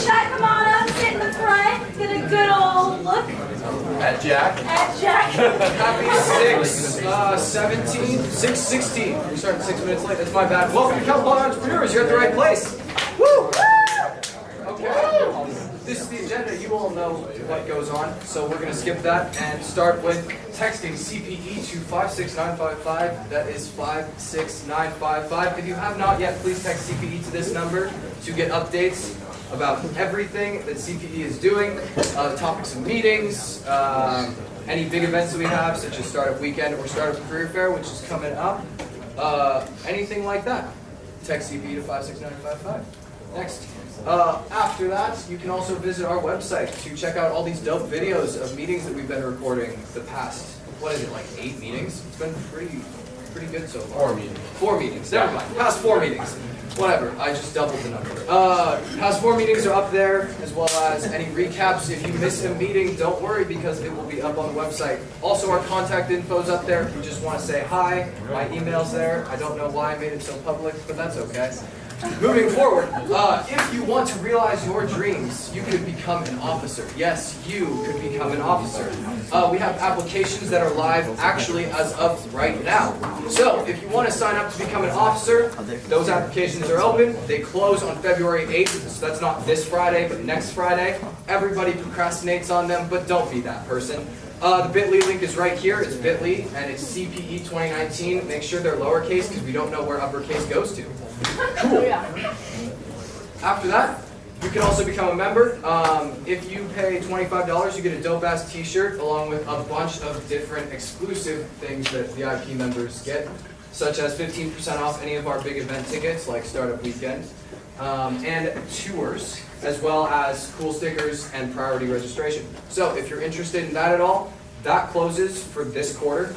shot, come on up, sit in the front, get a good old look At Jack. at Jack. Happy 6/17, 6/16. We started 6 minutes late. That's my bad. Welcome to Cal Poly Entrepreneurs. You're at the right place. Woo! Okay. This is the agenda. You all know what goes on, so we're going to skip that and start with texting CPE to 56955. That is 56955. If you have not yet, please text CPE to this number to get updates about everything that CPE is doing, the topics of meetings, any big events that we have, such as Startup Weekend or Startup Career Fair, which is coming up, anything like that. Text CPE to 56955. Next. After that, you can also visit our website to check out all these dope videos of meetings that we've been recording the past, what is it, like 8 meetings? It's been pretty good so far. 4 meetings. 4 meetings, never mind. Past 4 meetings. Whatever, I just doubled the number. Past 4 meetings are up there, as well as any recaps. If you miss a meeting, don't worry, because it will be up on the website. Also, our contact info's up there. If you just want to say hi, my email's there. I don't know why I made it so public, but that's okay. Moving forward, if you want to realize your dreams, you could become an officer. Yes, you could become an officer. We have applications that are live actually as of right now. So if you want to sign up to become an officer, those applications are open. They close on February 8th, so that's not this Friday, but next Friday. Everybody procrastinates on them, but don't be that person. The bit.ly link is right here. It's bit.ly, and it's CPE 2019. Make sure they're lowercase, because we don't know where uppercase goes to. Cool. After that, you can also become a member. If you pay $25, you get a dope-ass t-shirt, along with a bunch of different exclusive things that VIP members get, such as 15% off any of our big event tickets, like Startup Weekend, and tours, as well as cool stickers and priority registration. So if you're interested in that at all, that closes for this quarter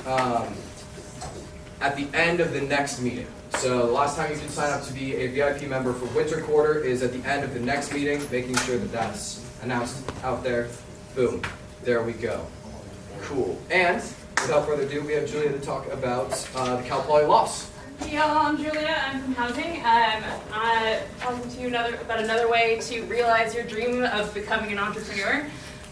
at the end of the next meeting. So the last time you can sign up to be a VIP member for winter quarter is at the end of the next meeting, making sure that that's announced out there. Boom. There we go. Cool. And without further ado, we have Julia to talk about the Cal Poly Lofts. Hey y'all, I'm Julia. I'm from housing. I'm talking to you about another way to realize your dream of becoming an entrepreneur.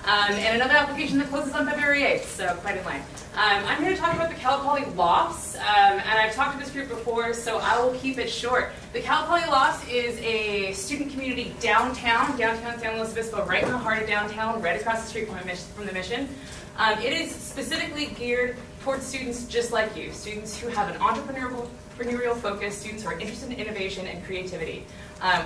And another application that closes on February 8th, so quite in line. I'm here to talk about the Cal Poly Lofts, and I've talked to this group before, so I will keep it short. The Cal Poly Lofts is a student community downtown San Luis Obispo, right in the heart of downtown, right across the street from the Mission. It is specifically geared towards students just like you, students who have an entrepreneurial focus, students who are interested in innovation and creativity.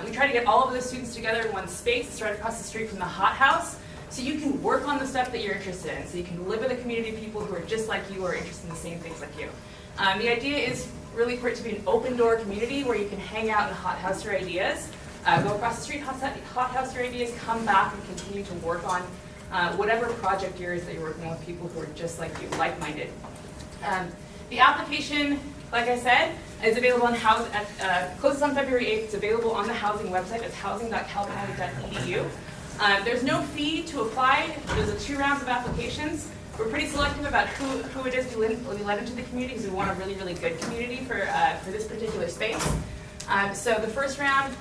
We try to get all of those students together in one space. It's right across the street from the Hot House. So you can work on the stuff that you're interested in. So you can live with a community of people who are just like you, or are interested in the same things like you. The idea is really for it to be an open door community where you can hang out and hot house your ideas, go across the street, hot house your ideas, come back and continue to work on whatever project yours that you're working on with people who are just like you, like-minded. The application, like I said, is available on closes on February 8th. It's available on the housing website. It's housing.calpoly.edu. There's no fee to apply. There's 2 rounds of applications. We're pretty selective about who it is we let into the community, because we want a really, really good community for this particular space. So the first round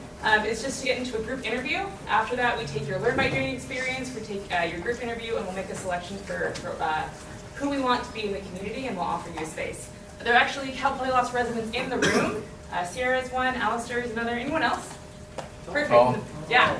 is just to get into a group interview. After that, we take your Learn by Doing experience, we take your group interview, and we'll make a selection for who we want to be in the community, and we'll offer you a space. There are actually Cal Poly Lofts residents in the room. Sierra is one, Alistair is another. Anyone else? Perfect. Oh. Yeah.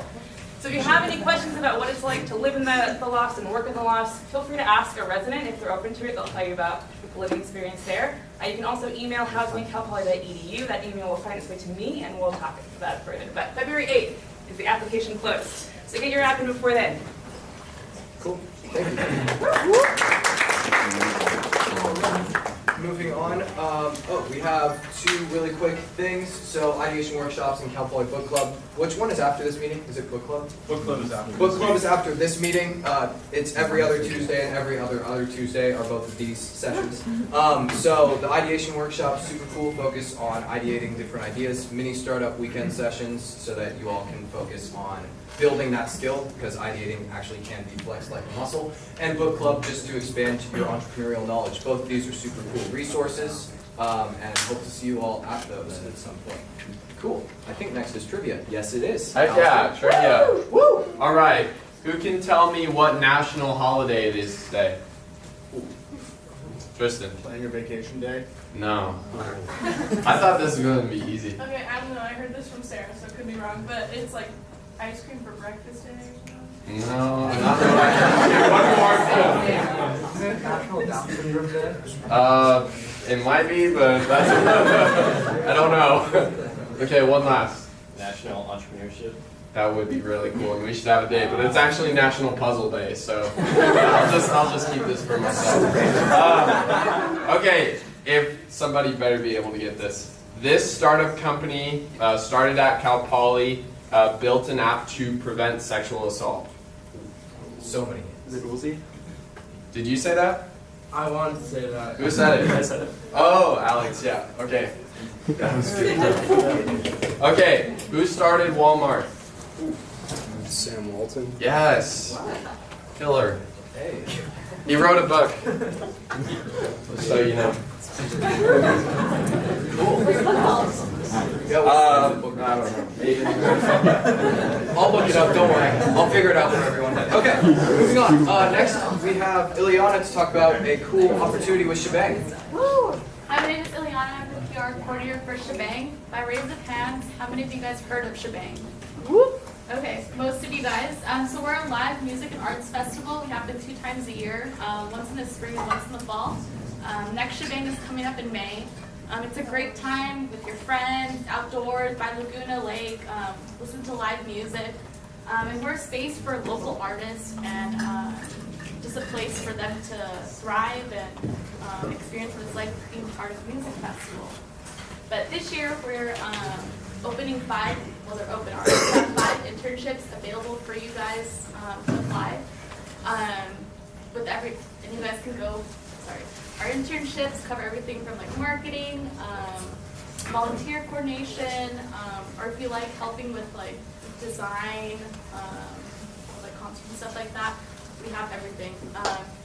So if you have any questions about what it's like to live in the lofts and work in the lofts, feel free to ask a resident. If they're open to it, they'll tell you about the living experience there. You can also email housing@calpoly.edu. That email will find its way to me, and we'll talk about it further. But February 8th is the application closed. So get your app in before then. Cool. Thank you. Moving on, we have 2 really quick things. So ideation workshops and Cal Poly Book Club. Which one is after this meeting? Is it book club? Book club is after. Book club is after this meeting. It's every other Tuesday, and every other Tuesday are both of these sessions. So the ideation workshop, super cool, focus on ideating different ideas. Mini startup weekend sessions, so that you all can focus on building that skill, because ideating actually can be flexed like a muscle. And book club, just to expand your entrepreneurial knowledge. Both of these are super cool resources, and hope to see you all at those at some point. Cool. I think next is trivia. Yes, it is. Heck yeah, trivia. Woo! right. Who can tell me what national holiday it is today? Tristan. Plan your vacation day. No. I thought this was going to be easy. Okay, I don't know. I heard this from Sarah, so it could be wrong, but it's like ice cream for breakfast day or something. No, not the right. Is it National Down Syndrome Day? It might be, but that's I don't know. Okay, one last. National Entrepreneurship. That would be really cool, and we should have a day. But it's actually National Puzzle Day, so I'll just keep this for myself. Okay, if somebody better be able to get this. This startup company started at Cal Poly, built an app to prevent sexual assault. So many. Is it Uzi? Did you say that? I wanted to say that. Who said it? I said it. Oh, Alex. Yeah. Okay. That was good. Okay, who started Walmart? Sam Walton. Yes. Killer. Hey. He wrote a book. Just so you know. Cool. Yeah, I don't know. I'll look it up, don't worry. I'll figure it out for everyone. Okay, moving on. Next, we have Ileana to talk about a cool opportunity with Shebang. Woo! Hi, my name is Ileana. I'm the PR coordinator for Shebang. By raise of hands, how many of you guys heard of Shebang? Whoop! Okay, most of you guys. So we're a live music and arts festival. We happen 2 times a year, once in the spring and once in the fall. Next Shebang is coming up in May. It's a great time with your friends, outdoors, by Laguna Lake, listen to live music. And we're a space for local artists and just a place for them to thrive and experience what it's like being part of a music festival. But this year we're opening 5, well they're open already, we have 5 internships available for you guys to apply. And you guys can go, our internships cover everything from like marketing, volunteer coordination, or if you like helping with like design, like concerts and stuff like that, we have everything.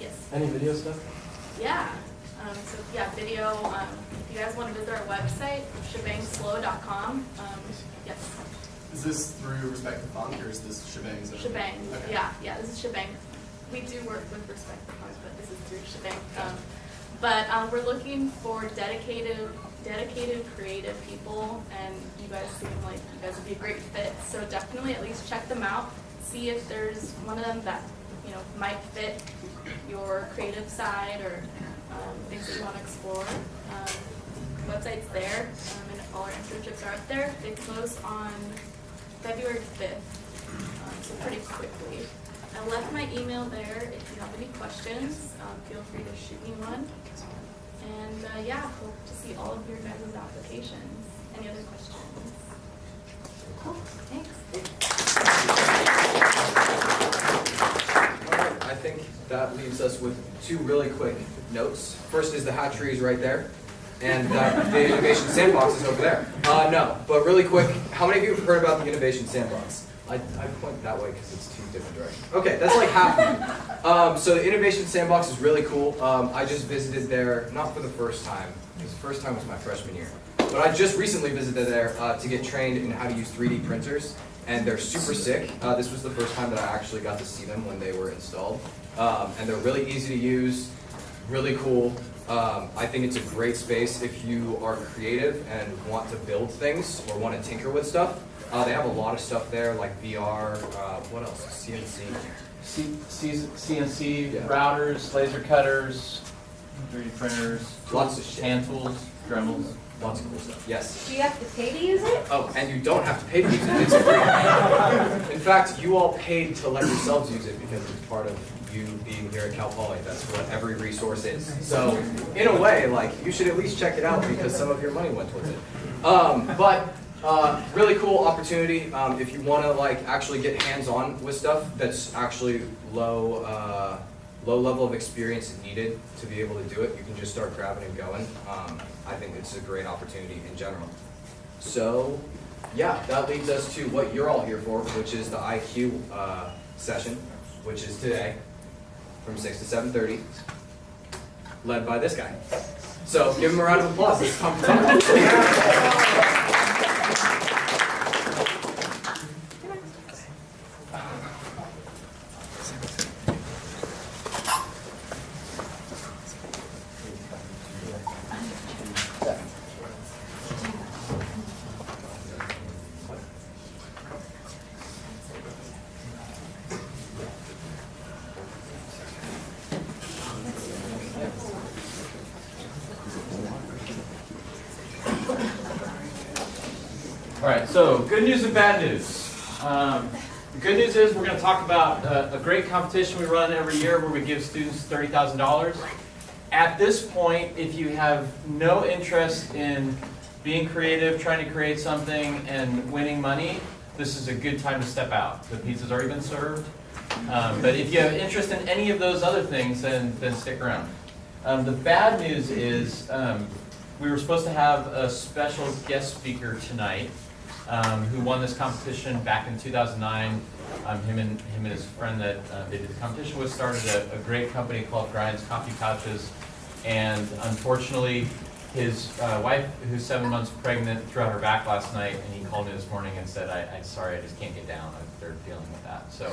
Yes. Any video stuff? Yeah. So yeah, video. If you guys want to visit our website, shebangslow.com. Yes. Is this through Respect the Funk or is this Shebang? Shebang. Okay. Yeah, this is Shebang. We do work with Respect the Funk, but this is through Shebang. But we're looking for dedicated, creative people, and you guys seem like you guys would be a great fit. So definitely at least check them out. See if there's one of them that might fit your creative side or things that you want to explore. Website's there, and all our internships are up there. They close on February 5th, so pretty quickly. I left my email there. If you have any questions, feel free to shoot me one. And yeah, hope to see all of your guys' applications. Any other questions? Cool, thanks. I think that leaves us with 2 really quick notes. First is the hatchery is right there, and the Innovation Sandbox is over there. No, but really quick, how many of you have heard about the Innovation Sandbox? I point that way because it's 2 different directions. Okay, that's like half of you. So the Innovation Sandbox is really cool. I just visited there, not for the first time, because the first time was my freshman year. But I just recently visited there to get trained in how to use 3D printers, and they're super sick. This was the first time that I actually got to see them when they were installed. And they're really easy to use, really cool. I think it's a great space if you are creative and want to build things or want to tinker with stuff. They have a lot of stuff there, like VR, what else? CNC. CNC Yeah. routers, laser cutters, 3D printers, Lots of shit. hand tools, Dremels. Lots of cool stuff. Yes. Do you have to pay to use it? Oh, and you don't have to pay to use it. It's free. In fact, you all paid to let yourselves use it because it's part of you being here at Cal Poly. That's what every resource is. So, in a way, like, you should at least check it out because some of your money went towards it. Really cool opportunity. If you want to like actually get hands-on with stuff that's actually low level of experience needed to be able to do it, you can just start grabbing and going. I think it's a great opportunity in general. So, yeah, that leads us to what you're all here for, which is the IQ session, which is today from 6 to 7:30, led by this guy. So give him a round of applause. It's pumped up. right, so good news and bad news. The good news is we're going to talk about a great competition we run every year where we give students $30,000. At this point, if you have no interest in being creative, trying to create something, and winning money, this is a good time to step out. The pizza's already been served. But if you have interest in any of those other things, then stick around. The bad news is we were supposed to have a special guest speaker tonight who won this competition back in 2009. Him and his friend that they did the competition with started a great company called Brian's Coffee Pouches. And unfortunately, his wife, who's 7 months pregnant, threw out her back last night, and he called me this morning and said, I'm sorry, I just can't get down. They're dealing with that. So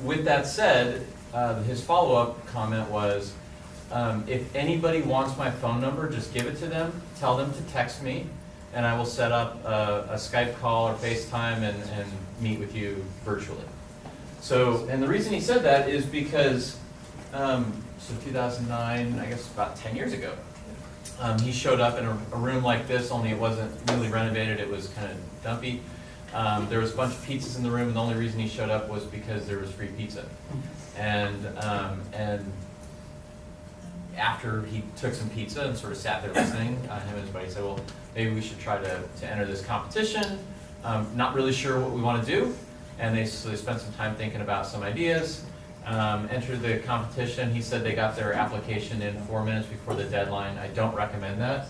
with that said, his follow-up comment was, if anybody wants my phone number, just give it to them, tell them to text me, and I will set up a Skype call or FaceTime and meet with you virtually. So, and the reason he said that is because, so 2009, I guess about 10 years ago, he showed up in a room like this, only it wasn't really renovated, it was kind of dumpy. There was a bunch of pizzas in the room, and the only reason he showed up was because there was free pizza. And after he took some pizza and sort of sat there listening, him and his buddy said, well, maybe we should try to enter this competition. Not really sure what we want to do. And so they spent some time thinking about some ideas. Entered the competition. He said they got their application in 4 minutes before the deadline. I don't recommend that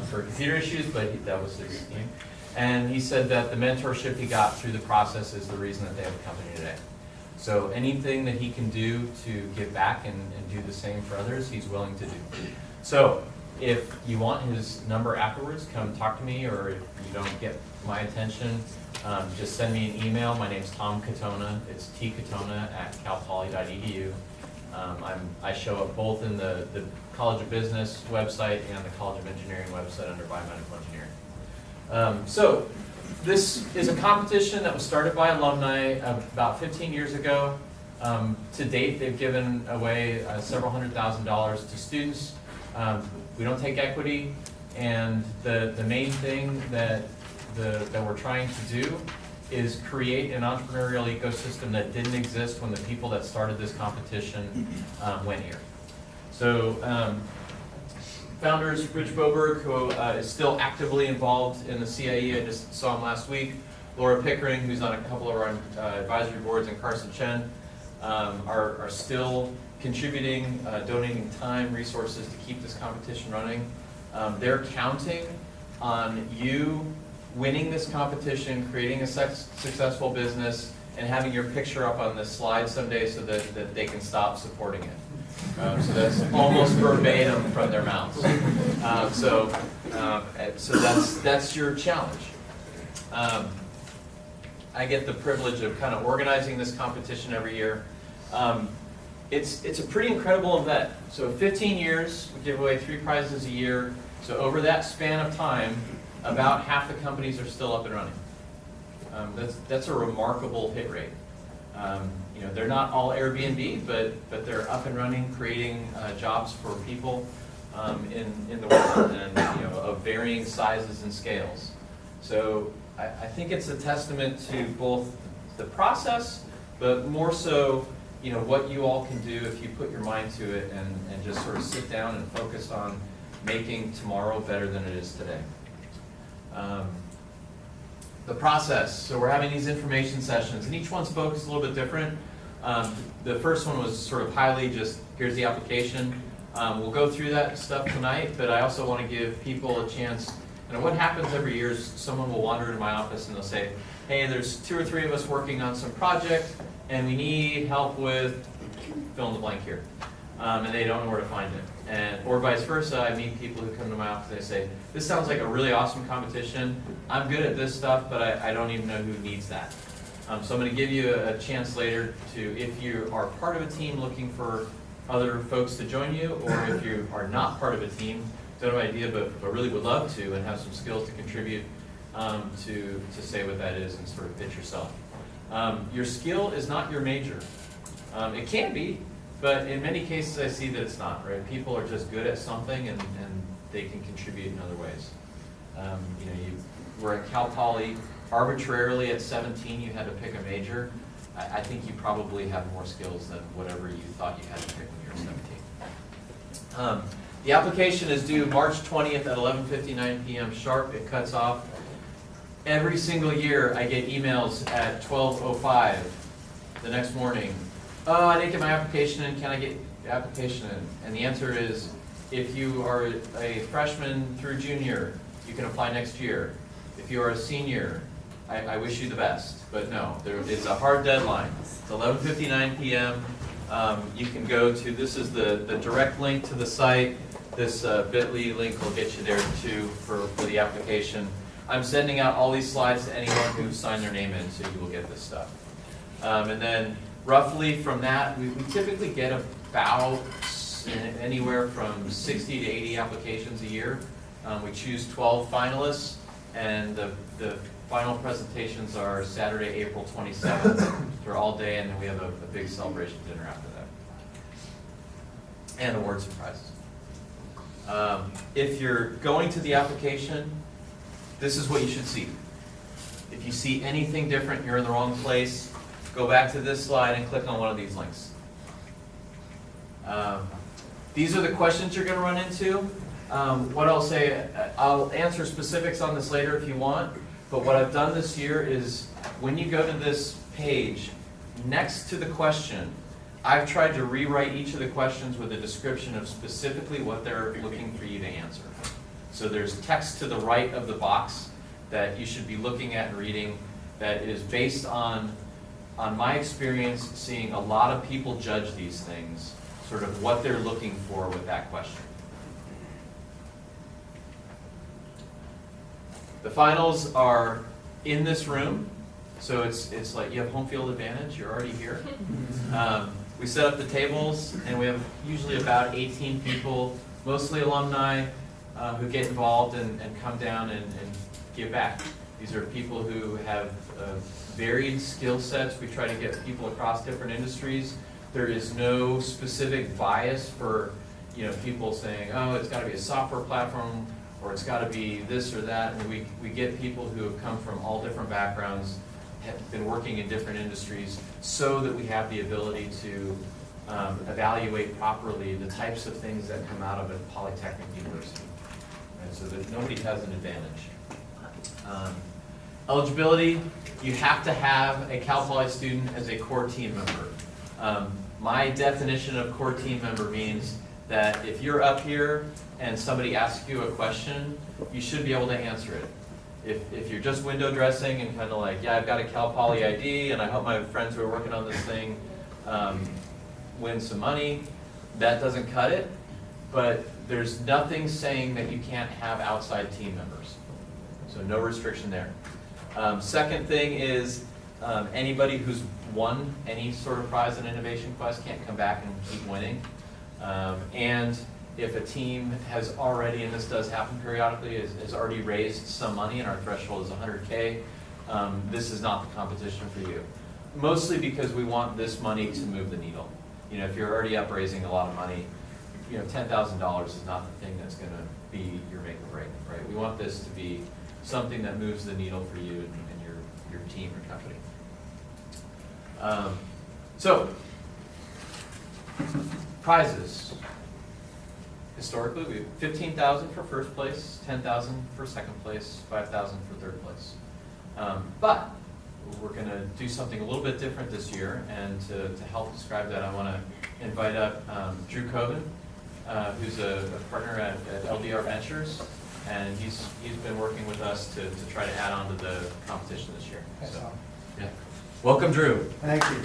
for computer issues, but that was his scheme. And he said that the mentorship he got through the process is the reason that they have a company today. So anything that he can do to give back and do the same for others, he's willing to do. So if you want his number afterwards, come talk to me, or if you don't get my attention, just send me an email. My name's Tom Katona. It's tkatona@calpoly.edu. I show up both in the College of Business website and the College of Engineering website under biomedical engineering. So this is a competition that was started by alumni about 15 years ago. To date, they've given away several $100,000 to students. We don't take equity, and the main thing that we're trying to do is create an entrepreneurial ecosystem that didn't exist when the people that started this competition went here. So founders, Rich Boberg, who is still actively involved in the CIE, I just saw him last week, Laura Pickering, who's on a couple of our advisory boards, and Carson Chen are still contributing, donating time, resources to keep this competition running. They're counting on you winning this competition, creating a successful business, and having your picture up on this slide someday so that they can stop supporting it. So that's almost verbatim from their mouths. So that's your challenge. I get the privilege of kind of organizing this competition every year. It's a pretty incredible event. So 15 years, we give away 3 prizes a year. So over that span of time, about half the companies are still up and running. That's a remarkable hit rate. They're not all Airbnb, but they're up and running, creating jobs for people in the world, and of varying sizes and scales. So I think it's a testament to both the process, but more so, what you all can do if you put your mind to it and just sort of sit down and focus on making tomorrow better than it is today. The process, so we're having these information sessions, and each one's focused a little bit different. The first one was sort of highly just, here's the application. We'll go through that stuff tonight, but I also want to give people a chance. What happens every year is someone will wander into my office and they'll say, hey, there's 2 or 3 of us working on some project, and we need help with fill in the blank here. And they don't know where to find it. Or vice versa, I meet people who come to my office and they say, this sounds like a really awesome competition. I'm good at this stuff, but I don't even know who needs that. So I'm going to give you a chance later to, if you are part of a team looking for other folks to join you, or if you are not part of a team, don't have an idea, but really would love to and have some skills to contribute to say what that is and sort of pitch yourself. Your skill is not your major. It can be, but in many cases I see that it's not, right? People are just good at something and they can contribute in other ways. were at Cal Poly arbitrarily at 17, you had to pick a major, I think you probably have more skills than whatever you thought you had to pick when you were 17. The application is due March 20th at 11:59 p.m. sharp. It cuts off. Every single year, I get emails at 12:05 the next morning. Oh, I didn't get my application in. Can I get the application in? And the answer is, if you are a freshman through junior, you can apply next year. If you are a senior, I wish you the best. But no, it's a hard deadline. It's 11:59 p.m. You can go to, this is the direct link to the site. This bit.ly link will get you there too for the application. I'm sending out all these slides to anyone who signed their name in, so you will get this stuff. And then roughly from that, we typically get about anywhere from 60 to 80 applications a year. We choose 12 finalists, and the final presentations are Saturday, April 27th. They're all day, and then we have a big celebration dinner after that. And awards and prizes. If you're going to the application, this is what you should see. If you see anything different, you're in the wrong place. Go back to this slide and click on one of these links. These are the questions you're going to run into. What I'll say, I'll answer specifics on this later if you want, but what I've done this year is when you go to this page, next to the question, I've tried to rewrite each of the questions with a description of specifically what they're looking for you to answer. So there's text to the right of the box that you should be looking at and reading that is based on my experience seeing a lot of people judge these things, sort of what they're looking for with that question. The finals are in this room, so it's like you have home field advantage, you're already here. We set up the tables, and we have usually about 18 people, mostly alumni, who get involved and come down and give back. These are people who have varied skill sets. We try to get people across different industries. There is no specific bias for people saying, oh, it's got to be a software platform, or it's got to be this or that. And we get people who have come from all different backgrounds, have been working in different industries, so that we have the ability to evaluate properly the types of things that come out of a polytechnic university, and so that nobody has an advantage. Eligibility, you have to have a Cal Poly student as a core team member. My definition of core team member means that if you're up here and somebody asks you a question, you should be able to answer it. If you're just window dressing and kind of like, yeah, I've got a Cal Poly ID and I hope my friends who are working on this thing win some money, that doesn't cut it. But there's nothing saying that you can't have outside team members. So no restriction there. Second thing is anybody who's won any sort of prize in Innovation Quest can't come back and keep winning. And if a team has already, and this does happen periodically, has already raised some money and our threshold is 100K, this is not the competition for you. Mostly because we want this money to move the needle. If you're already up raising a lot of money, $10,000 is not the thing that's going to be your make or break, right? We want this to be something that moves the needle for you and your team or company. So, prizes. Historically, we have 15,000 for first place, 10,000 for second place, 5,000 for third place. But we're going to do something a little bit different this year, and to help describe that, I want to invite up Drew Coven, who's a partner at LDR Ventures, and he's been working with us to try to add on to the competition this year. So, yeah. Welcome, Drew. Thank you.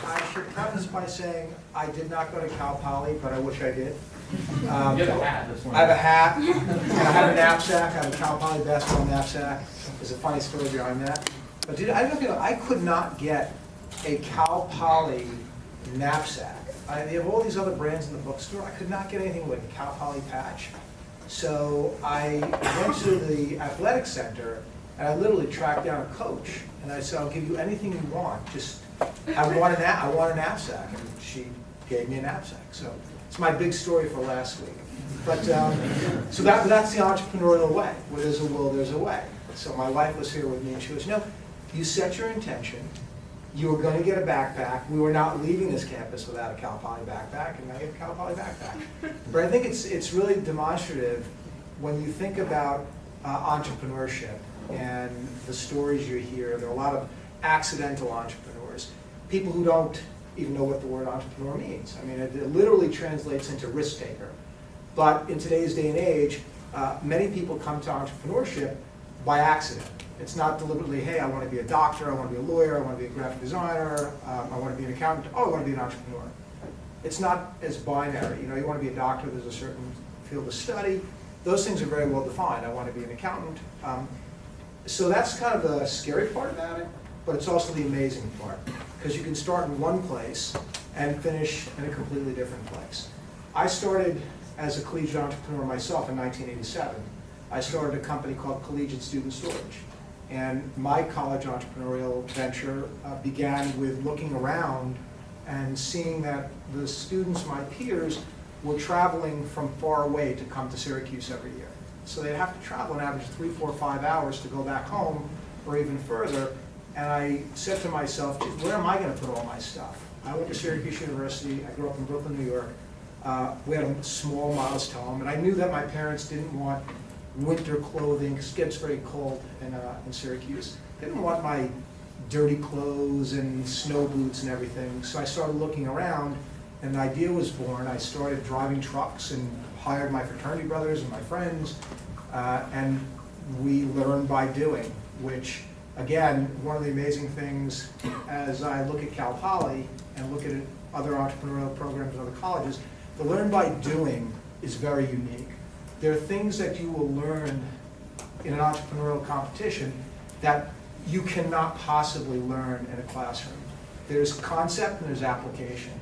I should preface by saying I did not go to Cal Poly, but I wish I did. You have a hat. I have a hat, and I have a knapsack. I have a Cal Poly basketball knapsack. There's a funny story behind that. But I could not get a Cal Poly knapsack. They have all these other brands in the bookstore. I could not get anything with a Cal Poly patch. So I went to the athletic center, and I literally tracked down a coach, and I said, I'll give you anything you want. Just, I want a knapsack. And she gave me a knapsack. So it's my big story for last week. But, so that's the entrepreneurial way. Where there's a will, there's a way. So my wife was here with me, and she goes, you set your intention. You were going to get a backpack. We were not leaving this campus without a Cal Poly backpack, and now you have a Cal Poly backpack. But I think it's really demonstrative when you think about entrepreneurship and the stories you hear. There are a lot of accidental entrepreneurs, people who don't even know what the word entrepreneur means. I mean, it literally translates into risk taker. But in today's day and age, many people come to entrepreneurship by accident. It's not deliberately, hey, I want to be a doctor, I want to be a lawyer, I want to be a graphic designer, I want to be an accountant, oh, I want to be an entrepreneur. It's not as binary. You want to be a doctor, there's a certain field of study. Those things are very well defined. I want to be an accountant. So that's kind of the scary part about it, but it's also the amazing part, because you can start in one place and finish in a completely different place. I started as a collegiate entrepreneur myself in 1987. I started a company called Collegiate Student Storage. And my college entrepreneurial venture began with looking around and seeing that the students, my peers, were traveling from far away to come to Syracuse every year. So they'd have to travel an average of 3, 4, 5 hours to go back home or even further. And I said to myself, where am I going to put all my stuff? I went to Syracuse University. I grew up in Brooklyn, New York. We had a small, modest home, and I knew that my parents didn't want winter clothing, because it gets very cold in Syracuse. They didn't want my dirty clothes and snow boots and everything. So I started looking around, and an idea was born. I started driving trucks and hired my fraternity brothers and my friends, and we learned by doing, which, again, one of the amazing things as I look at Cal Poly and look at other entrepreneurial programs in other colleges, the learn by doing is very unique. There are things that you will learn in an entrepreneurial competition that you cannot possibly learn in a classroom. There's concept and there's application.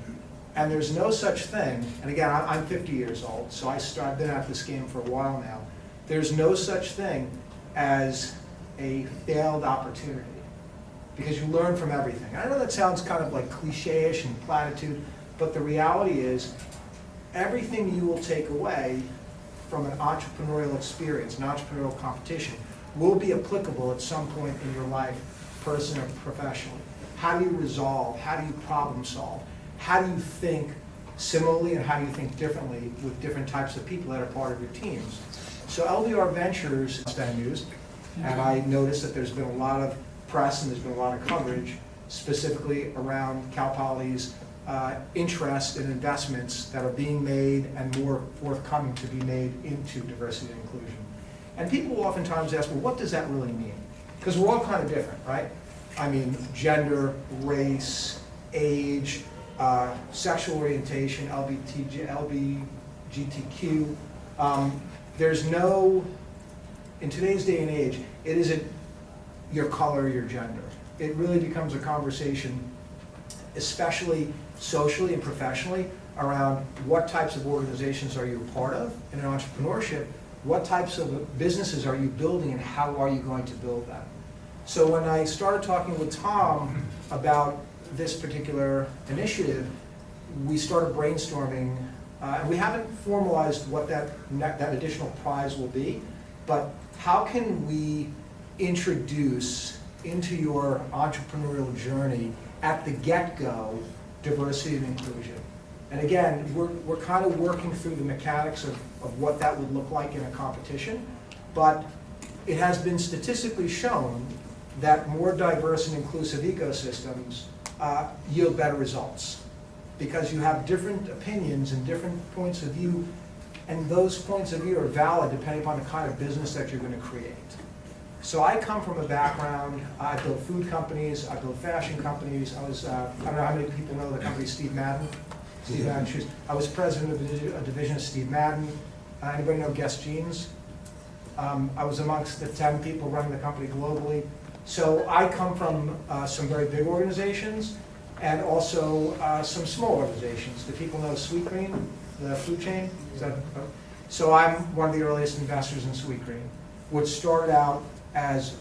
And there's no such thing, and again, I'm 50 years old, so I've been at this game for a while now. There's no such thing as a failed opportunity, because you learn from everything. I know that sounds kind of like cliche-ish and platitude, but the reality is everything you will take away from an entrepreneurial experience, an entrepreneurial competition, will be applicable at some point in your life, personally or professionally. How do you resolve? How do you problem solve? How do you think similarly and how do you think differently with different types of people that are part of your teams? So LDR Ventures venues, and I noticed that there's been a lot of press and there's been a lot of coverage specifically around Cal Poly's interest in investments that are being made and more forthcoming to be made into diversity and inclusion. And people will oftentimes ask, well, what does that really mean? Because we're all kind of different, right? I mean, gender, race, age, sexual orientation, LGBTQ. There's no, in today's day and age, it isn't your color, your gender. It really becomes a conversation, especially socially and professionally, around what types of organizations are you a part of in an entrepreneurship, what types of businesses are you building, and how are you going to build them. So when I started talking with Tom about this particular initiative, we started brainstorming, and we haven't formalized what that additional prize will be, but how can we introduce into your entrepreneurial journey at the get-go diversity and inclusion. And again, we're kind of working through the mechanics of what that would look like in a competition, but it has been statistically shown that more diverse and inclusive ecosystems yield better results, because you have different opinions and different points of view, and those points of view are valid depending upon the kind of business that you're going to create. So I come from a background, I built food companies, I built fashion companies. I was, I don't know how many people know the company Steve Madden. Steve Madden Shoes. I was president of a division of Steve Madden. Anybody know Guess Jeans? I was amongst the 10 people running the company globally. So I come from some very big organizations and also some small organizations. Do people know Sweetgreen, the food chain? So I'm one of the earliest investors in Sweetgreen, which started out as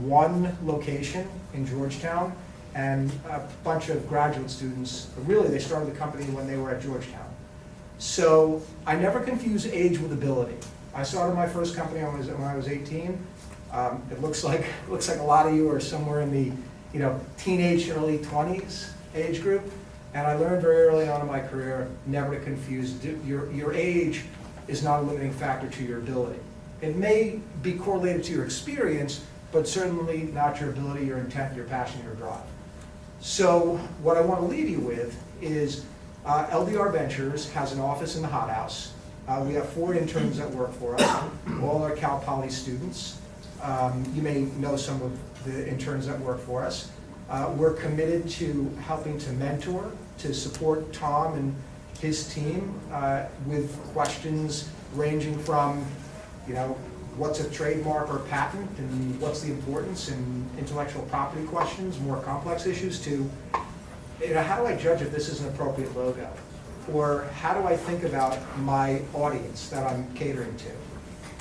one location in Georgetown, and a bunch of graduate students. Really, they started the company when they were at Georgetown. So I never confuse age with ability. I started my first company when I was 18. It looks like a lot of you are somewhere in the teenage, early 20s age group. And I learned very early on in my career never to confuse. Your age is not a limiting factor to your ability. It may be correlated to your experience, but certainly not your ability, your intent, your passion, your drive. So what I want to leave you with is LDR Ventures has an office in the hothouse. We have 4 interns that work for us. All are Cal Poly students. You may know some of the interns that work for us. We're committed to helping to mentor, to support Tom and his team with questions ranging from, what's a trademark or patent and what's the importance, and intellectual property questions, more complex issues, to, how do I judge if this is an appropriate logo? Or how do I think about my audience that I'm catering to?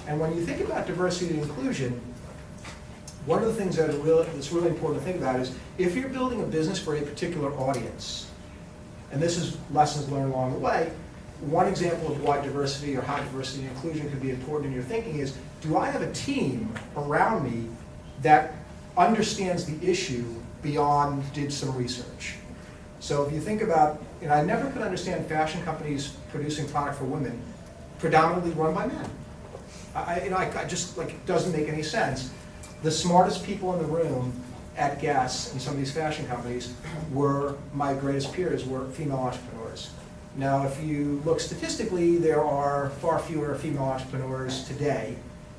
And when you think about diversity and inclusion, one of the things that's really important to think about is if you're building a business for a particular audience, and this is lessons learned along the way, one example of why diversity or how diversity and inclusion could be important in your thinking is, do I have a team around me that understands the issue beyond did some research? So if you think about, I never could understand fashion companies producing product for women predominantly run by men. I just, it doesn't make any sense. The smartest people in the room at Guess and some of these fashion companies were, my greatest peers were female entrepreneurs. Now, if you look statistically, there are far fewer female entrepreneurs today,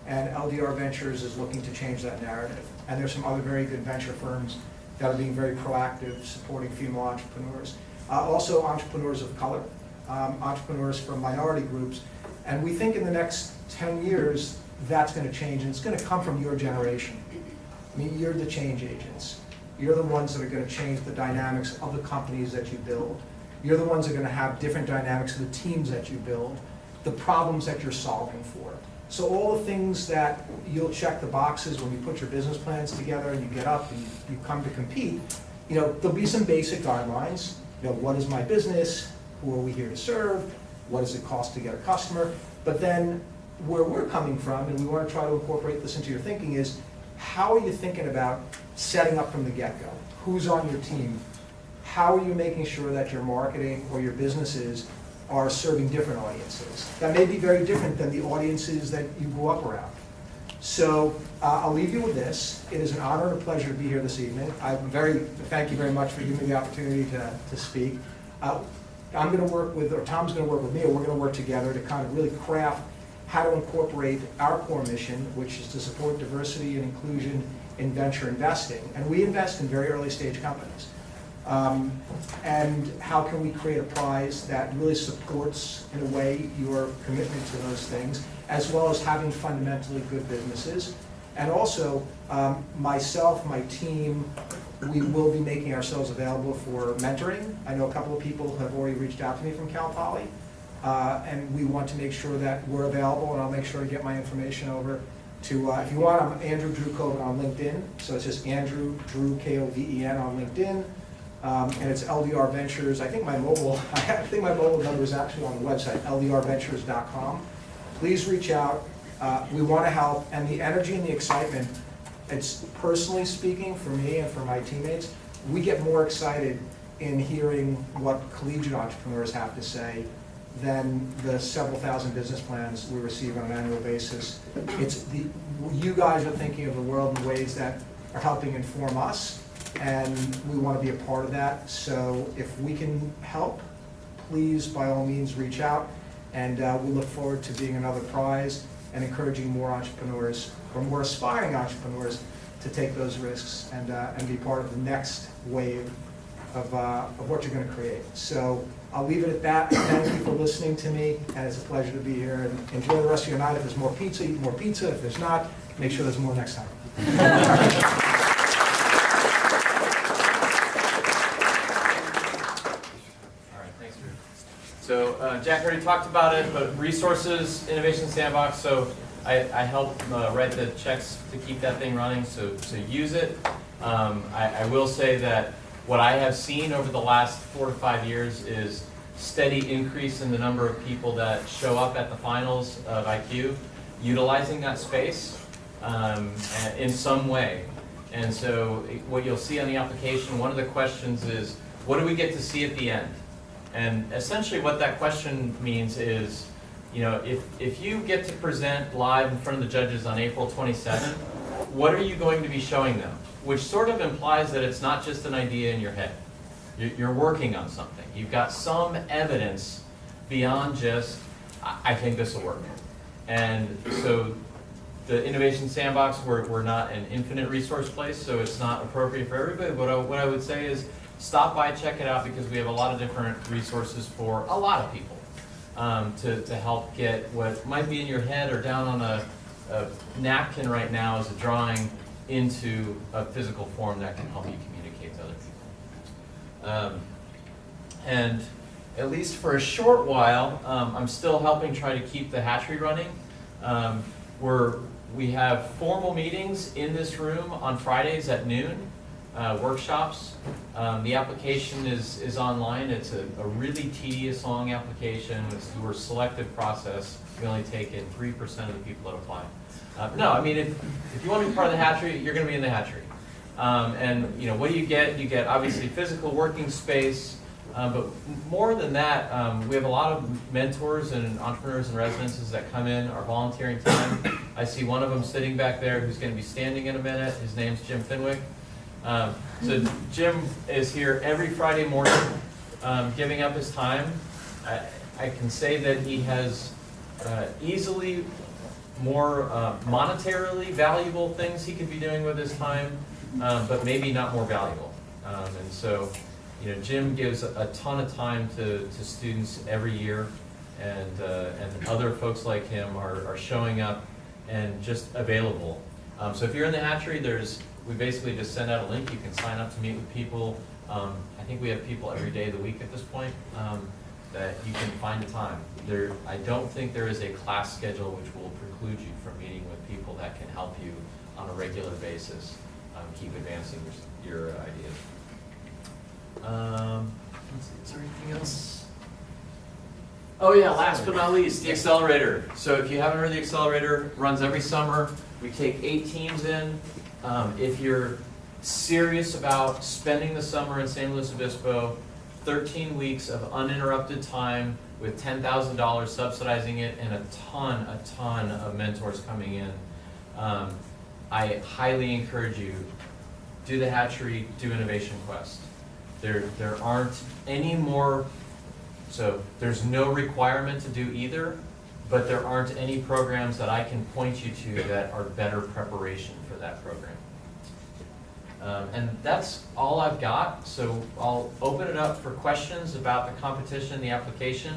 and LDR Ventures is looking to change that narrative. And there's some other very good venture firms that are being very proactive, supporting female entrepreneurs. Also entrepreneurs of color, entrepreneurs from minority groups. And we think in the next 10 years, that's going to change, and it's going to come from your generation. I mean, you're the change agents. You're the ones that are going to change the dynamics of the companies that you build. You're the ones that are going to have different dynamics of the teams that you build, the problems that you're solving for. So all the things that you'll check the boxes when you put your business plans together and you get up and you come to compete, there'll be some basic guidelines. What is my business? Who are we here to serve? What does it cost to get a customer? But then where we're coming from, and we want to try to incorporate this into your thinking, is how are you thinking about setting up from the get-go? Who's on your team? How are you making sure that your marketing or your businesses are serving different audiences? That may be very different than the audiences that you grew up around. So I'll leave you with this. It is an honor and a pleasure to be here this evening. Thank you very much for giving me the opportunity to speak. I'm going to work with, or Tom's going to work with me, or we're going to work together to kind of really craft how to incorporate our core mission, which is to support diversity and inclusion in venture investing. And we invest in very early stage companies. And how can we create a prize that really supports, in a way, your commitment to those things, as well as having fundamentally good businesses. And also, myself, my team, we will be making ourselves available for mentoring. I know a couple of people have already reached out to me from Cal Poly, and we want to make sure that we're available, and I'll make sure to get my information over to, if you want, I'm Andrew Drew Koven on LinkedIn, so it's just Andrew Drew, K-O-V-E-N on LinkedIn. And it's LDR Ventures. I think my mobile number is actually on the website, ldrventures.com. Please reach out. We want to help. And the energy and the excitement, it's personally speaking for me and for my teammates, we get more excited in hearing what collegiate entrepreneurs have to say than the several thousand business plans we receive on an annual basis. You guys are thinking of the world in ways that are helping inform us, and we want to be a part of that. So if we can help, please, by all means, reach out. And we look forward to being another prize and encouraging more entrepreneurs, or more aspiring entrepreneurs, to take those risks and be part of the next wave of what you're going to create. So I'll leave it at that. Thank you for listening to me, and it's a pleasure to be here. And enjoy the rest of your night. If there's more pizza, eat more pizza. If there's not, make sure there's more next time. So Jack already talked about it, but resources, Innovation Sandbox, so I helped write the checks to keep that thing running, so use it. I will say that what I have seen over the last 4 to 5 years is steady increase in the number of people that show up at the finals of IQ, utilizing that space in some way. And so what you'll see on the application, one of the questions is, what do we get to see at the end? And essentially what that question means is, you know, if you get to present live in front of the judges on April 27th, what are you going to be showing them? Which sort of implies that it's not just an idea in your head. You're working on something. You've got some evidence beyond just, I think this will work. And so the Innovation Sandbox, we're not an infinite resource place, so it's not appropriate for everybody. What I would say is stop by, check it out, because we have a lot of different resources for a lot of people to help get what might be in your head or down on a napkin right now as a drawing into a physical form that can help you communicate to other people. And at least for a short while, I'm still helping try to keep the hatchery running. We have formal meetings in this room on Fridays at noon, workshops. The application is online. It's a really tedious, long application. It's through a selective process. We only take in 3% of the people that apply. No, I mean, if you want to be part of the hatchery, you're going to be in the hatchery. And you know, what do you get? You get obviously physical working space, but more than that, we have a lot of mentors and entrepreneurs and residences that come in, our volunteering time. I see one of them sitting back there who's going to be standing in a minute. His name's Jim Finwick. So Jim is here every Friday morning, giving up his time. I can say that he has easily more monetarily valuable things he could be doing with his time, but maybe not more valuable. And so, you know, Jim gives a ton of time to students every year, and other folks like him are showing up and just available. So if you're in the hatchery, we basically just send out a link. You can sign up to meet with people. I think we have people every day of the week at this point that you can find a time. I don't think there is a class schedule which will preclude you from meeting with people that can help you on a regular basis keep advancing your ideas. Let's see, is there anything else? Oh yeah, last but not least, the accelerator. So if you haven't heard, the accelerator runs every summer. We take 8 teams in. If you're serious about spending the summer in San Luis Obispo, 13 weeks of uninterrupted time with $10,000 subsidizing it and a ton of mentors coming in. I highly encourage you, do the hatchery, do Innovation Quest. There aren't any more, so there's no requirement to do either, but there aren't any programs that I can point you to that are better preparation for that program. And that's all I've got, so I'll open it up for questions about the competition, the application,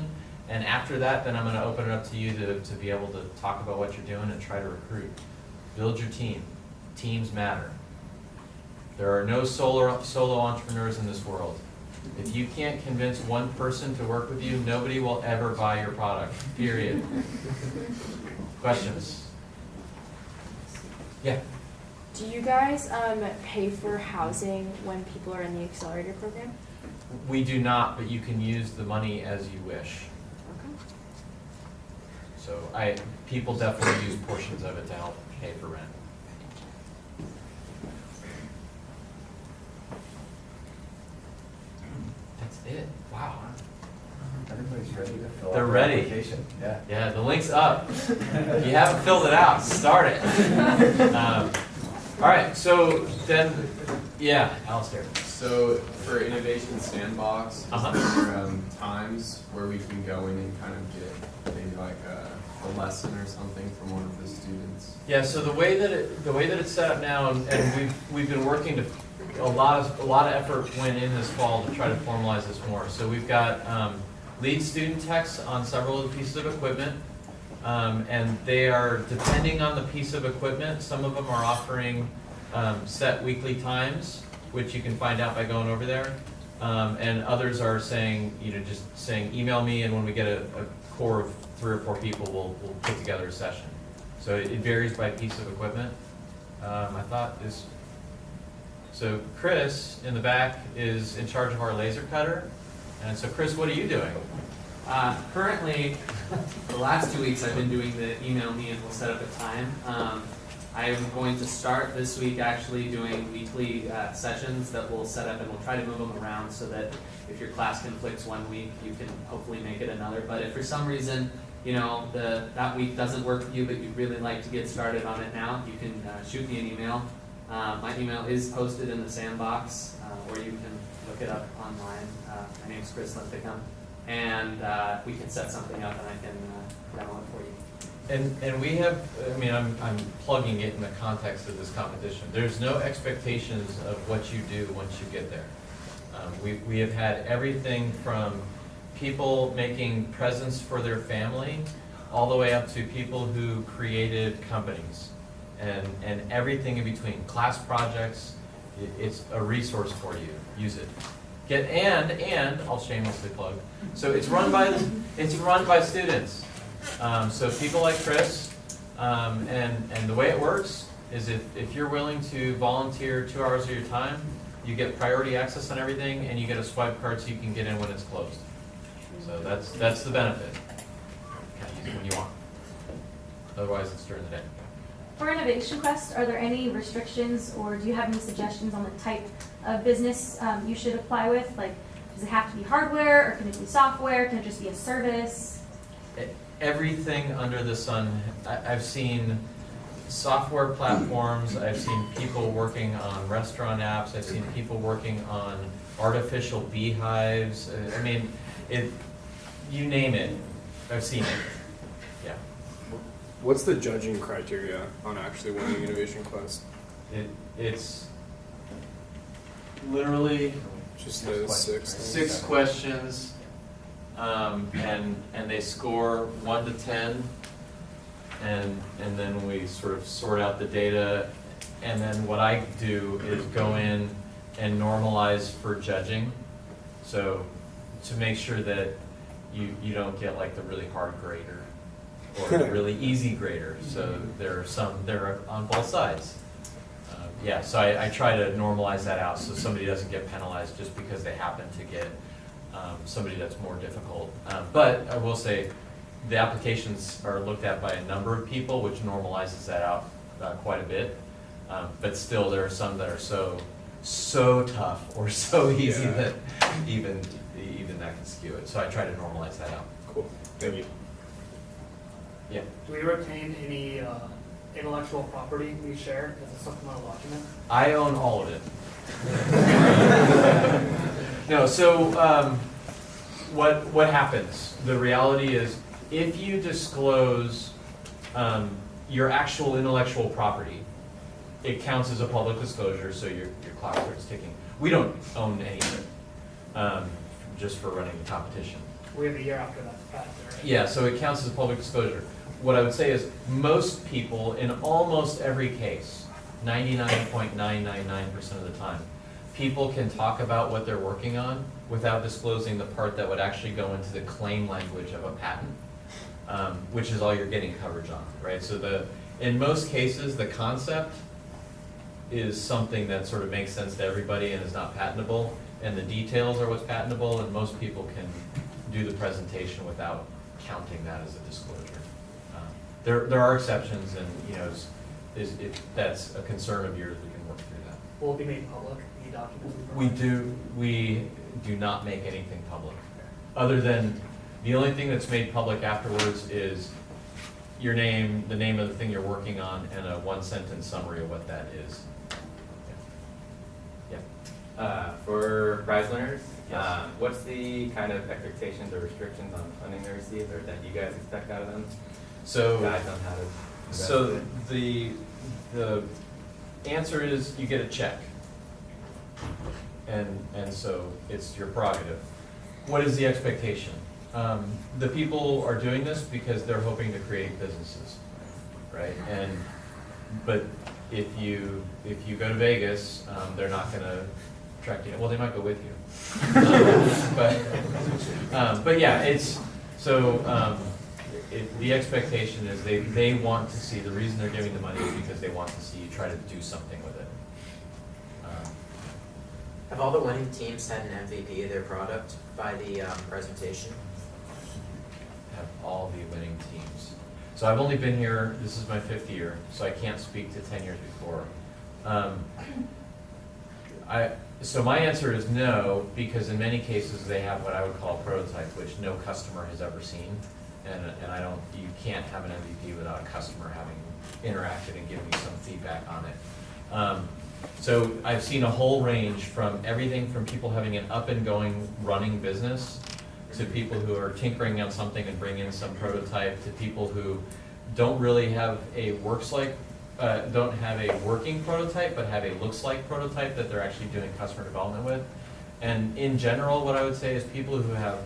and after that, then I'm going to open it up to you to be able to talk about what you're doing and try to recruit. Build your team. Teams matter. There are no solo entrepreneurs in this world. If you can't convince one person to work with you, nobody will ever buy your product, period. Questions? Yeah. Do you guys pay for housing when people are in the accelerator program? We do not, but you can use the money as you wish. Okay. So people definitely use portions of it to help pay for rent. That's it. Wow. Everybody's ready to fill out They're their ready. application. Yeah. Yeah, the link's up. If you haven't filled it out, start it. All right, so then, yeah, Alistair. So for Innovation Sandbox, is there times where we can go in and kind of get maybe like a lesson or something from one of the students? Yeah, so the way that it's set up now, and we've been working to a lot of effort went in this fall to try to formalize this more. So we've got lead student techs on several of the pieces of equipment. And they are, depending on the piece of equipment, some of them are offering set weekly times, which you can find out by going over there. And others are saying, just saying, email me, and when we get a core of 3 or 4 people, we'll put together a session. So it varies by piece of equipment. So Chris in the back is in charge of our laser cutter. And so Chris, what are you doing? Currently, the last 2 weeks I've been doing the email me and we'll set up a time. I am going to start this week actually doing weekly sessions that we'll set up, and we'll try to move them around so that if your class conflicts one week, you can hopefully make it another. But if for some reason, you know, that week doesn't work for you, but you'd really like to get started on it now, you can shoot me an email. My email is posted in the sandbox, or you can look it up online. My name's Chris Linthicum, and we can set something up and I can demo it for you. And we have, I mean, I'm plugging it in the context of this competition. There's no expectations of what you do once you get there. We have had everything from people making presents for their family, all the way up to people who created companies, and everything in between. Class projects, it's a resource for you. Use it. And I'll shamelessly plug. So it's run by students. So people like Chris, and the way it works is if you're willing to volunteer 2 hours of your time, you get priority access on everything, and you get a swipe card so you can get in when it's closed. So that's the benefit. You can use it when you want. Otherwise, it's during the day. For Innovation Quest, are there any restrictions, or do you have any suggestions on the type of business you should apply with? Like, does it have to be hardware, or can it be software? Can it just be a service? Everything under the sun. I've seen software platforms, I've seen people working on restaurant apps, I've seen people working on artificial beehives. I mean, you name it, I've seen it. Yeah. What's the judging criteria on actually winning Innovation Quest? It's literally just the six questions, and they score 1 to 10, and then we sort of sort out the data, and then what I do is go in and normalize for judging, so to make sure that you don't get like the really hard grader or the really easy grader. So there are on both sides. Yeah, so I try to normalize that out so somebody doesn't get penalized just because they happen to get somebody that's more difficult. But I will say the applications are looked at by a number of people, which normalizes that out quite a bit. But still, there are some that are so tough or so easy that even that can skew it. So I try to normalize that out. Cool. Thank you. Yeah. Do we retain any intellectual property we share as a supplemental document? I own all of it. No, so what happens? The reality is, if you disclose your actual intellectual property, it counts as a public disclosure, so your clock starts ticking. We don't own any of it, just for running the competition. We have a year after that fact, right? Yeah, so it counts as a public disclosure. What I would say is most people, in almost every case, 99.999% of the time, people can talk about what they're working on without disclosing the part that would actually go into the claim language of a patent, which is all you're getting coverage on, right? So in most cases, the concept is something that sort of makes sense to everybody and is not patentable, and the details are what's patentable, and most people can do the presentation without counting that as a disclosure. There are exceptions, and if that's a concern of yours, we can work through that. Will it be made public, any documents? We do not make anything public, other than the only thing that's made public afterwards is your name, the name of the thing you're working on, and a 1-sentence summary of what that is. Yeah. For prize winners, Yes. what's the kind of expectations or restrictions on funding they receive, or that you guys expect out of them? So, Guides on how to invest so it? the answer is you get a check, and so it's your prerogative. What is the expectation? The people are doing this because they're hoping to create businesses, right? But if you go to Vegas, they're not going to track you. Well, they might go with you, but yeah, it's so. The expectation is they want to see, the reason they're giving the money is because they want to see you try to do something with it. Have all the winning teams had an MVP of their product by the presentation? Have all the winning teams. So I've only been here, this is my 5th year, so I can't speak to 10 years before. So my answer is no, because in many cases they have what I would call a prototype, which no customer has ever seen. And you can't have an MVP without a customer having interacted and giving you some feedback on it. So I've seen a whole range from everything from people having an up and going running business to people who are tinkering on something and bring in some prototype to people who don't really have a don't have a working prototype, but have a looks like prototype that they're actually doing customer development with. And in general, what I would say is people who have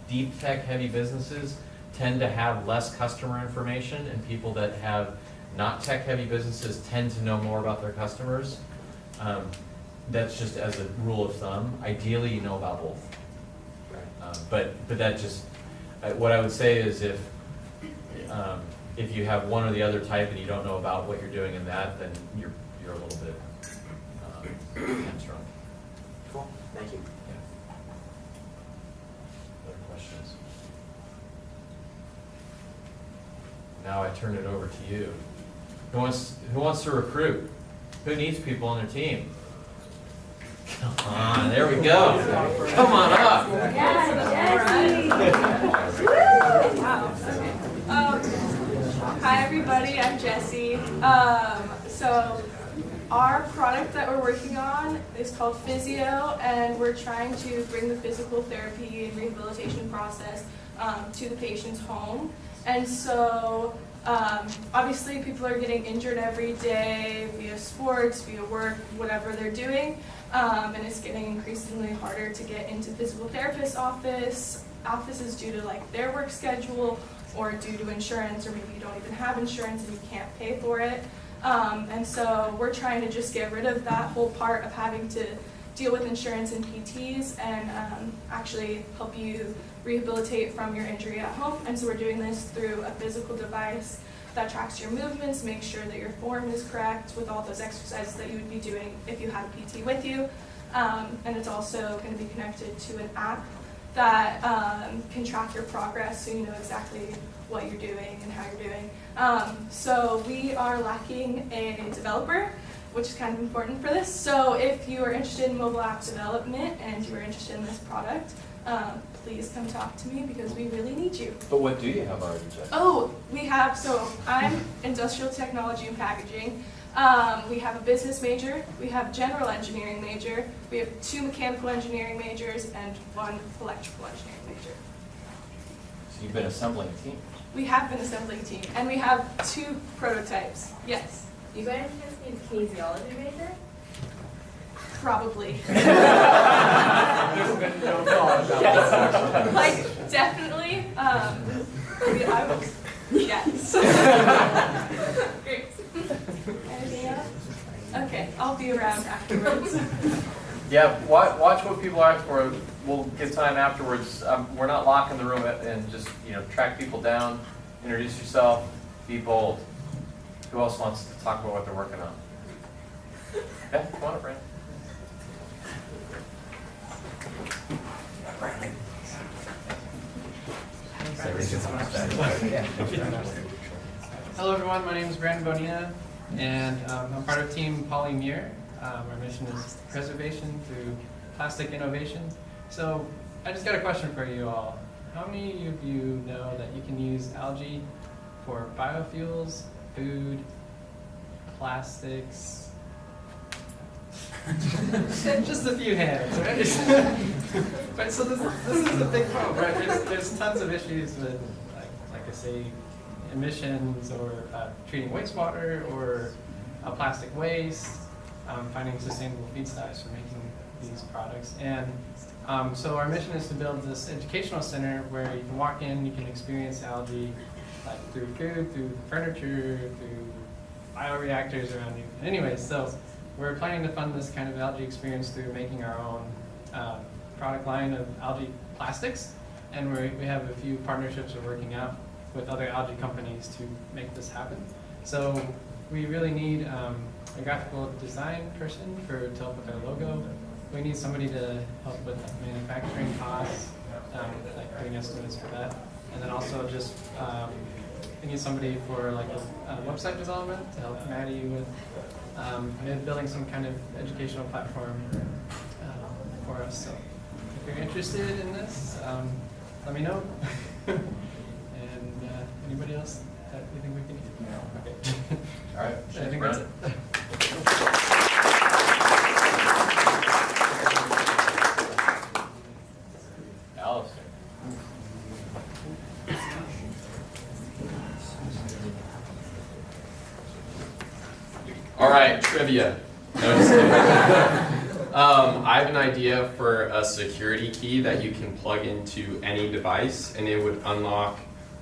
deep tech heavy businesses tend to have less customer information, and people that have not tech heavy businesses tend to know more about their customers. That's just as a rule of thumb. Ideally, you know about both. But that just, what I would say is if you have one or the other type and you don't know about what you're doing in that, then you're a little bit hamstrung. Cool, thank you. Yeah. Other questions? Now I turn it over to you. Who wants to recruit? Who needs people on their team? Come on, there we go. Come on up. Hi everybody, I'm Jessie. So our product that we're working on is called Physio, and we're trying to bring the physical therapy and rehabilitation process to the patient's home. And so obviously people are getting injured every day via sports, via work, whatever they're doing, and it's getting increasingly harder to get into physical therapist's offices due to like their work schedule or due to insurance, or maybe you don't even have insurance and you can't pay for it. And so we're trying to just get rid of that whole part of having to deal with insurance and PTs and actually help you rehabilitate from your injury at home. And so we're doing this through a physical device that tracks your movements, makes sure that your form is correct with all those exercises that you would be doing if you had a PT with you. And it's also going to be connected to an app that can track your progress so you know exactly what you're doing and how you're doing. So we are lacking a developer, which is kind of important for this. So if you are interested in mobile app development and you are interested in this product, please come talk to me because we really need you. But what do you have already, Jessica? Oh, we have, so I'm industrial technology and packaging. We have a business major, we have general engineering major, we have 2 mechanical engineering majors, and 1 electrical engineering major. So you've been assembling a team. We have been assembling a team, and we have 2 prototypes. Yes. You guys just need a kinesiology major? Probably. There's been no thought about that. Like, definitely, yes. Great. Anything else? Okay, I'll be around afterwards. Yeah, watch what people ask for. We'll get time afterwards. We're not locking the room and just track people down, introduce yourself, be bold. Who else wants to talk about what they're working on? Yeah, come on up, Brandon. Hello everyone, my name is Brandon Bonilla, and I'm part of Team Polymere. Our mission is preservation through plastic innovation. So I just got a question for you all. How many of you know that you can use algae for biofuels, food, plastics? Just a few hands, right? But so this is a big problem, right? There's tons of issues with, like I say, emissions or treating wastewater or plastic waste, finding sustainable feedstocks for making these products. And so our mission is to build this educational center where you can walk in, you can experience algae like through food, through furniture, through bioreactors around you. Anyways, so we're planning to fund this kind of algae experience through making our own product line of algae plastics. And we have a few partnerships we're working out with other algae companies to make this happen. So we really need a graphical design person to help with our logo. We need somebody to help with manufacturing costs, like putting estimates for that. And then also just, we need somebody for like a website development to help Maddie with maybe building some kind of educational platform for us. So if you're interested in this, let me know. And anybody else that you think we can do? No. Okay. All right. I think that's it. Alistair. All right, trivia. No, just kidding. I have an idea for a security key that you can plug into any device, and it would unlock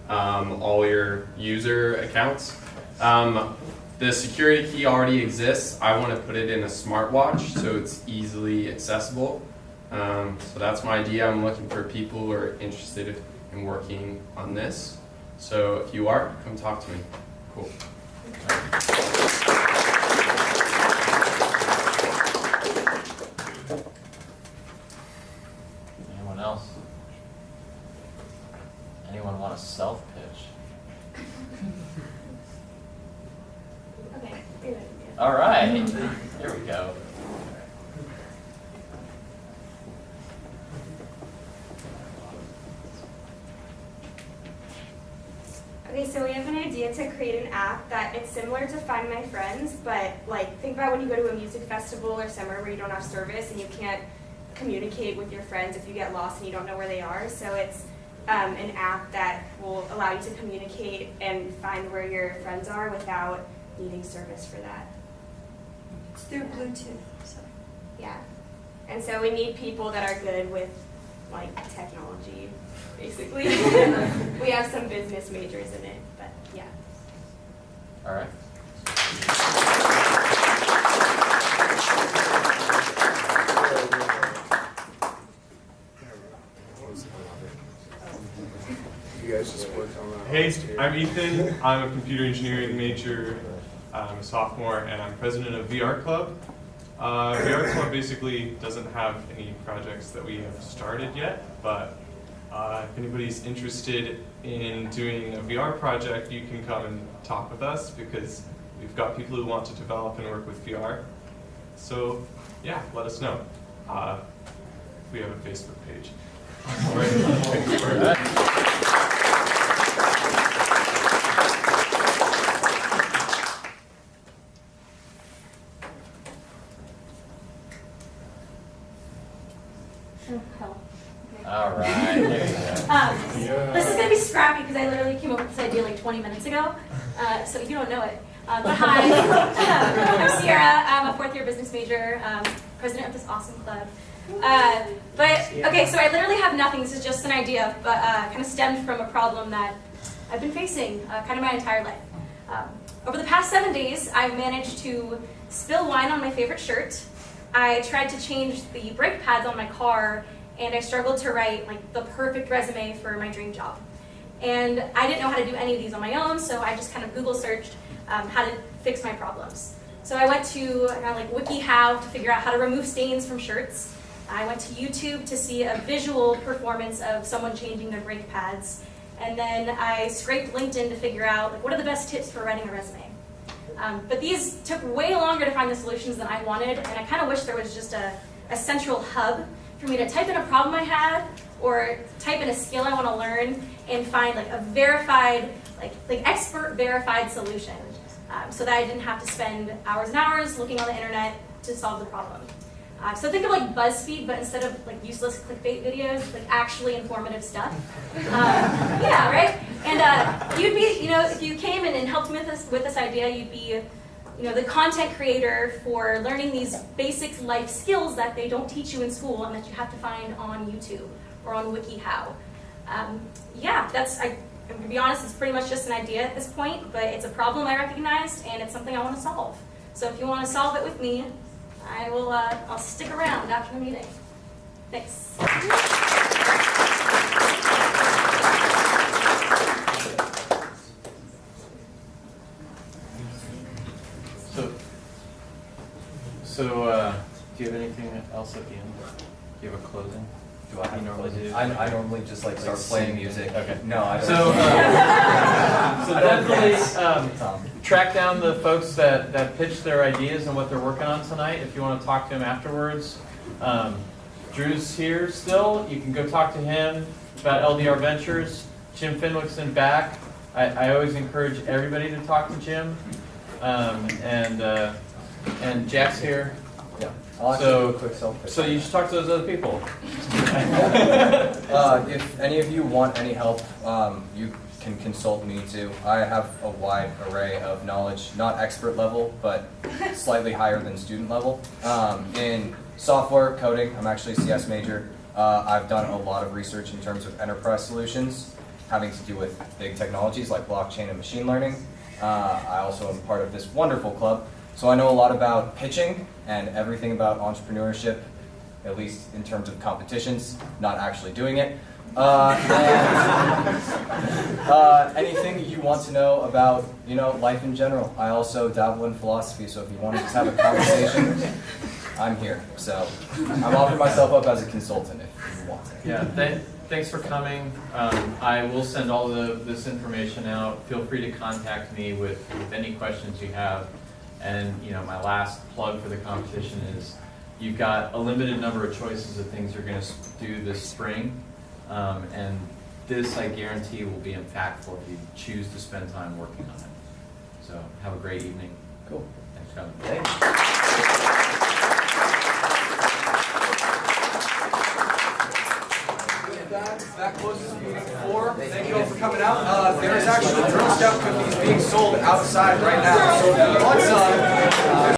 all your user accounts. The security key already exists. I want to put it in a smartwatch so it's easily accessible. So that's my idea. I'm looking for people who are interested in working on this. So if you are, come talk to me. Cool. Anyone else? Anyone want to self-pitch? Okay. All right, here we go. Okay, so we have an idea to create an app that it's similar to Find My Friends, but like think about when you go to a music festival or somewhere where you don't have service and you can't communicate with your friends if you get lost and you don't know where they are. So it's an app that will allow you to communicate and find where your friends are without needing service for that. It's through Bluetooth. So. Yeah. And so we need people that are good with like technology, basically. We have some business majors in it, but yeah. All right. You guys just worked on that. Hey, I'm Ethan. I'm a computer engineering major. I'm a sophomore, and I'm president of VR Club. VR Club basically doesn't have any projects that we have started yet, but if anybody's interested in doing a VR project, you can come and talk with us because we've got people who want to develop and work with VR. So yeah, let us know. We have a Facebook page. All right, there you go. This is going to be scrappy because I literally came up with this idea like 20 minutes ago, so you don't know it. But hi, I'm Sierra. I'm a fourth-year business major, president of this awesome club. Okay, so I literally have nothing. This is just an idea, but kind of stemmed from a problem that I've been facing kind of my entire life. Over the past 7 days, I've managed to spill wine on my favorite shirt. I tried to change the brake pads on my car, and I struggled to write like the perfect resume for my dream job. And I didn't know how to do any of these on my own, so I just kind of Google searched how to fix my problems. So I went to kind of like WikiHow to figure out how to remove stains from shirts. I went to YouTube to see a visual performance of someone changing their brake pads. And then I scraped LinkedIn to figure out like what are the best tips for writing a resume. But these took way longer to find the solutions than I wanted, and I kind of wish there was just a central hub for me to type in a problem I had or type in a skill I want to learn and find like a verified, like expert verified solution so that I didn't have to spend hours and hours looking on the internet to solve the problem. So think of like BuzzFeed, but instead of like useless clickbait videos, like actually informative stuff. Yeah, right? And you'd be, if you came in and helped me with this idea, you'd be, the content creator for learning these basic life skills that they don't teach you in school and that you have to find on YouTube or on WikiHow. Yeah, I'm gonna be honest, it's pretty much just an idea at this point, but it's a problem I recognized and it's something I want to solve. So if you want to solve it with me, I'll stick around after the meeting. Thanks. So So, do you have anything else at the end? Do you have a closing? Do I You normally do? I normally just like start playing music. Okay. No, I don't. So, so definitely track down the folks that pitched their ideas and what they're working on tonight. If you want to talk to them afterwards, Drew's here still. You can go talk to him about LDR Ventures. Jim Fenwick's in back. I always encourage everybody to talk to Jim. And Jack's here. Yeah. I'll actually do a quick self-pitch. So you should talk to those other people. If any of you want any help, you can consult me too. I have a wide array of knowledge, not expert level, but slightly higher than student level. In software coding, I'm actually a CS major. I've done a lot of research in terms of enterprise solutions, having to do with big technologies like blockchain and machine learning. I also am part of this wonderful club. So I know a lot about pitching and everything about entrepreneurship, at least in terms of competitions, not actually doing it. Anything you want to know about, life in general. I also dabble in philosophy, so if you want to just have a conversation, I'm here. So I'm offering myself up as a consultant if you want to. Yeah, thanks for coming. I will send all this information out. Feel free to contact me with any questions you have. And my last plug for the competition is you've got a limited number of choices of things you're going to do this spring. And this, I guarantee, will be impactful if you choose to spend time working on it. So have a great evening. Cool. Thanks for coming. Thanks. That closes meeting 4. Thank you all for coming out. There is actually Girl Scout cookies being sold outside right now. So if you want some,